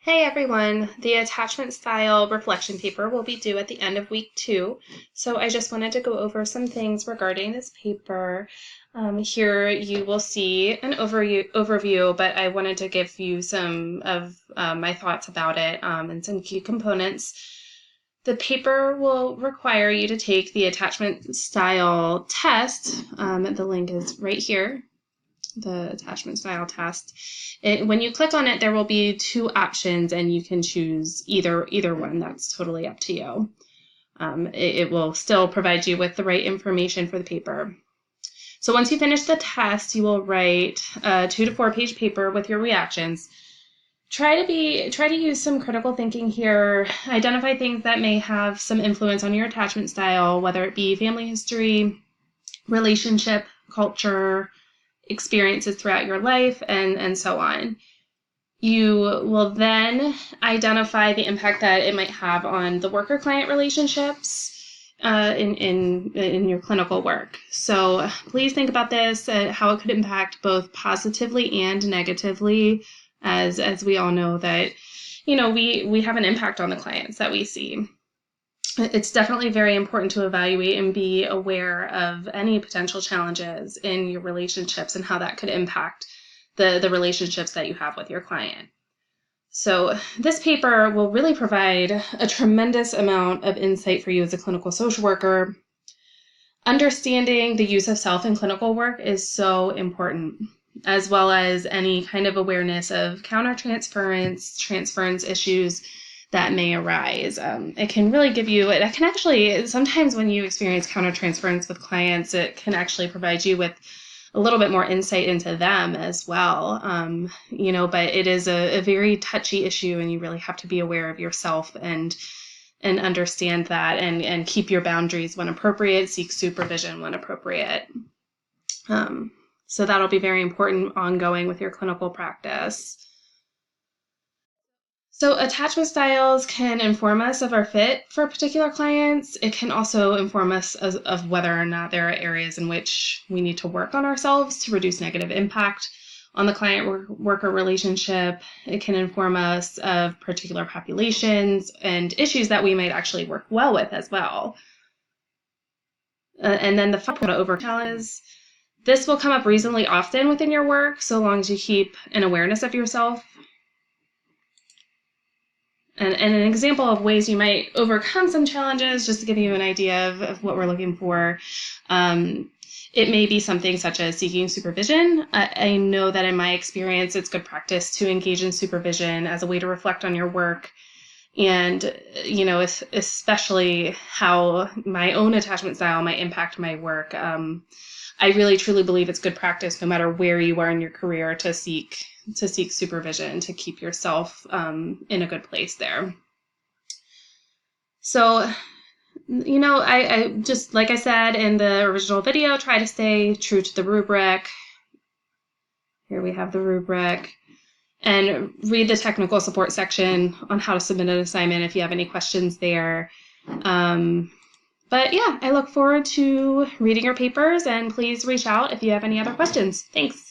Hey everyone, the attachment style reflection paper will be due at the end of week 2. So I just wanted to go over some things regarding this paper. Here you will see an overview, but I wanted to give you some of my thoughts about it and some key components. The paper will require you to take the attachment style test. The link is right here. The attachment style test. When you click on it, there will be 2 options and you can choose either one. That's totally up to you. It will still provide you with the right information for the paper. So once you finish the test, you will write a 2 to 4 page paper with your reactions. Try to use some critical thinking here. Identify things that may have some influence on your attachment style, whether it be family history, relationship, culture, experiences throughout your life, and so on. You will then identify the impact that it might have on the worker-client relationships in your clinical work. So please think about this, how it could impact both positively and negatively, as we all know that, we have an impact on the clients that we see. It's definitely very important to evaluate and be aware of any potential challenges in your relationships and how that could impact the relationships that you have with your client. So this paper will really provide a tremendous amount of insight for you as a clinical social worker. Understanding the use of self in clinical work is so important, as well as any kind of awareness of countertransference, transference issues that may arise. It can really give you, it can actually, sometimes when you experience countertransference with clients, it can actually provide you with a little bit more insight into them as well. But it is a very touchy issue and you really have to be aware of yourself and understand that and keep your boundaries when appropriate, seek supervision when appropriate. So that'll be very important ongoing with your clinical practice. So attachment styles can inform us of our fit for particular clients. It can also inform us of whether or not there are areas in which we need to work on ourselves to reduce negative impact on the client-worker relationship. It can inform us of particular populations and issues that we might actually work well with as well. And then the final over challenges. This will come up reasonably often within your work, so long as you keep an awareness of yourself. And an example of ways you might overcome some challenges, just to give you an idea of what we're looking for, it may be something such as seeking supervision. I know that in my experience, it's good practice to engage in supervision as a way to reflect on your work and, especially how my own attachment style might impact my work. I really truly believe it's good practice no matter where you are in your career to seek supervision to keep yourself in a good place there. So, I just, like I said in the original video, try to stay true to the rubric. Here we have the rubric. And read the technical support section on how to submit an assignment if you have any questions there. But yeah, I look forward to reading your papers, and please reach out if you have any other questions. Thanks.